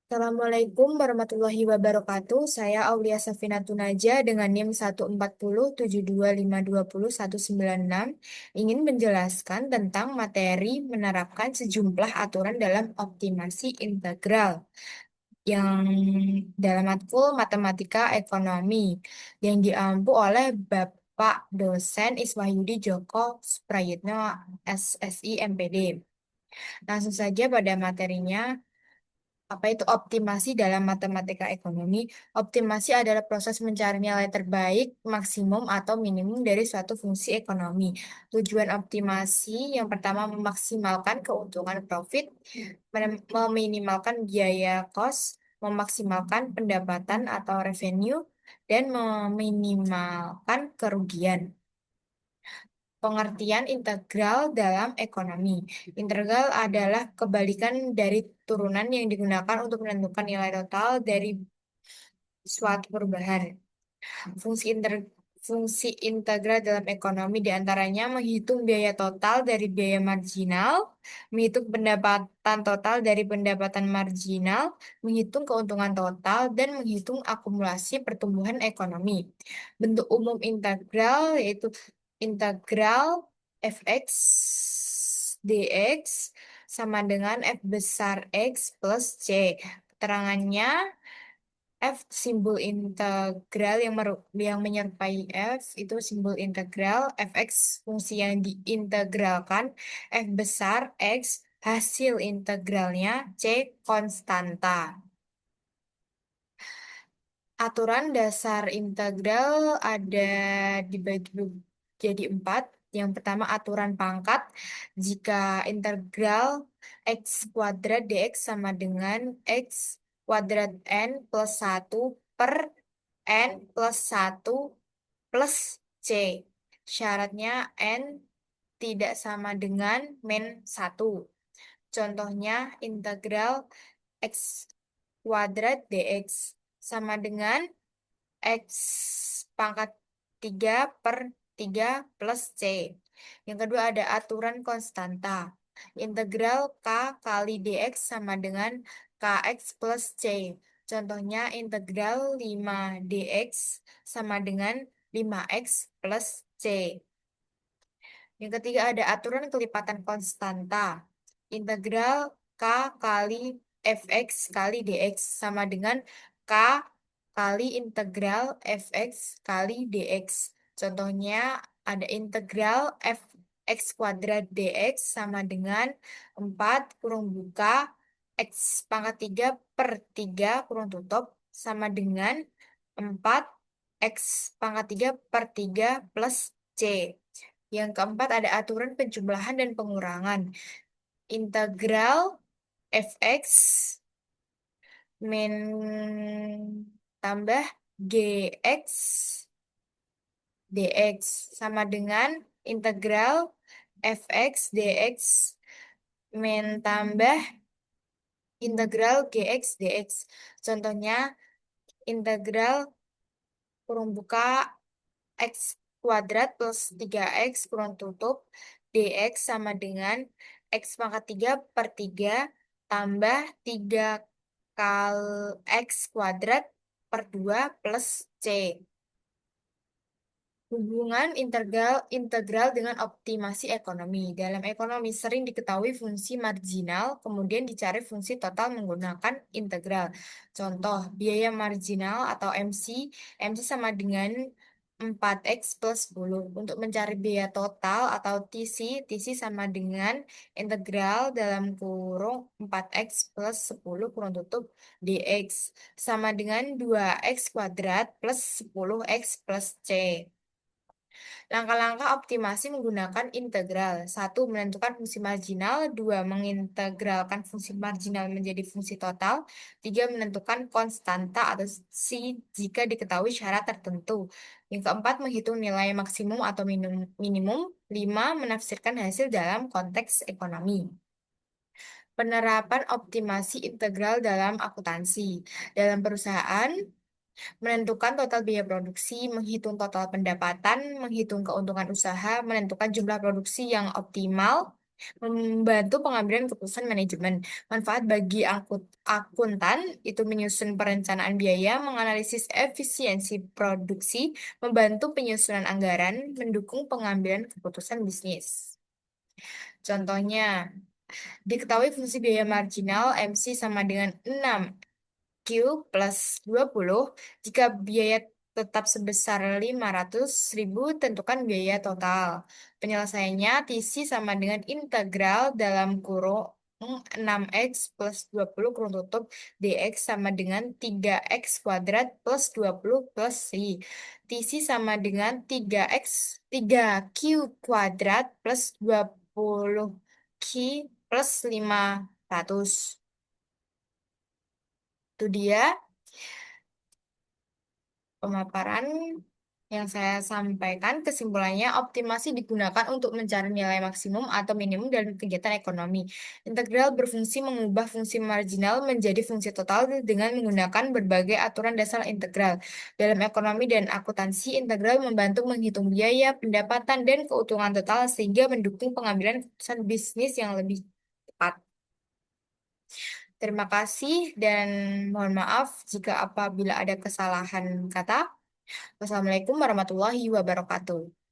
Assalamualaikum warahmatullahi wabarakatuh. Saya Aulia Safina Tunaja dengan NIM 14072520196 ingin menjelaskan tentang materi menerapkan sejumlah aturan dalam optimasi integral yang dalam matkul Matematika Ekonomi yang diampu oleh Bapak dosen Iswahyudi Joko Suprayitno SSI MPD. Langsung saja pada materinya. Apa itu optimasi dalam matematika ekonomi? Optimasi adalah proses mencari nilai terbaik, maksimum atau minimum dari suatu fungsi ekonomi. Tujuan optimasi yang pertama memaksimalkan keuntungan profit, meminimalkan biaya cost, memaksimalkan pendapatan atau revenue, dan meminimalkan kerugian. Pengertian integral dalam ekonomi. Integral adalah kebalikan dari turunan yang digunakan untuk menentukan nilai total dari suatu perubahan. Fungsi fungsi integral dalam ekonomi diantaranya menghitung biaya total dari biaya marginal, menghitung pendapatan total dari pendapatan marginal, menghitung keuntungan total, dan menghitung akumulasi pertumbuhan ekonomi. Bentuk umum integral yaitu integral fx dx sama dengan f besar X plus C. Keterangannya F simbol integral yang menyerupai F itu simbol integral fx fungsi yang diintegralkan F besar X hasil integralnya C konstanta. Aturan dasar integral ada dibagi jadi empat. Yang pertama aturan pangkat. Jika integral x kuadrat dx sama dengan x kuadrat n plus satu per n plus satu plus c. Syaratnya n tidak sama dengan min satu. Contohnya integral x kuadrat dx sama dengan X pangkat 3 per 3 plus C. Yang kedua ada aturan konstanta. Integral K kali dx sama dengan Kx plus C. Contohnya integral 5 dx sama dengan 5x plus C. Yang ketiga ada aturan kelipatan konstanta. Integral K kali fx kali dx sama dengan K kali integral fx kali dx. Contohnya ada integral fx kuadrat dx sama dengan 4 kurung buka x pangkat 3 per 3 kurung tutup sama dengan 4 x pangkat 3 per 3 plus C. Yang keempat ada aturan penjumlahan dan pengurangan. Integral fx min tambah gx dx sama dengan integral fx dx min tambah integral gx dx. Contohnya integral kurung buka x kuadrat plus 3x kurang tutup dx sama dengan x pangkat 3 per 3 tambah 3 kali x kuadrat per 2 plus c. Hubungan integral integral dengan optimasi ekonomi. Dalam ekonomi sering diketahui fungsi marginal, kemudian dicari fungsi total menggunakan integral. Contoh, biaya marginal atau MC, MC sama dengan 4x plus 10. Untuk mencari biaya total atau TC, TC sama dengan integral dalam kurung 4x plus 10 kurung tutup dx sama dengan 2x kuadrat plus 10x plus c. Langkah-langkah optimasi menggunakan integral. Satu, menentukan fungsi marginal. Dua, mengintegralkan fungsi marginal menjadi fungsi total. Tiga, menentukan konstanta atau C jika diketahui syarat tertentu. Yang keempat, menghitung nilai maksimum atau minimum. Lima, menafsirkan hasil dalam konteks ekonomi. Penerapan optimasi integral dalam akuntansi. Dalam perusahaan, menentukan total biaya produksi, menghitung total pendapatan, menghitung keuntungan usaha, menentukan jumlah produksi yang optimal, Membantu pengambilan keputusan manajemen. Manfaat bagi akuntan itu menyusun perencanaan biaya, menganalisis efisiensi produksi, membantu penyusunan anggaran, mendukung pengambilan keputusan bisnis. Contohnya, diketahui fungsi biaya marginal MC sama dengan 6Q plus 20. Jika biaya tetap sebesar 500.000, tentukan biaya total. Penyelesaiannya, TC sama dengan integral dalam kurung 6X plus 20 kurung tutup DX sama dengan 3X kuadrat plus 20 plus Y. TC sama dengan 3Q kuadrat plus 20Q plus 500. Itu dia pemaparan yang saya sampaikan. Kesimpulannya, optimasi digunakan untuk mencari nilai maksimum atau minimum dalam kegiatan ekonomi. Integral berfungsi mengubah fungsi marginal menjadi fungsi total dengan menggunakan berbagai aturan dasar integral. Dalam ekonomi dan akuntansi, integral membantu menghitung biaya, pendapatan, dan keuntungan total sehingga mendukung pengambilan keputusan bisnis yang lebih tepat. Terima kasih dan mohon maaf jika apabila ada kesalahan kata. Wassalamualaikum warahmatullahi wabarakatuh.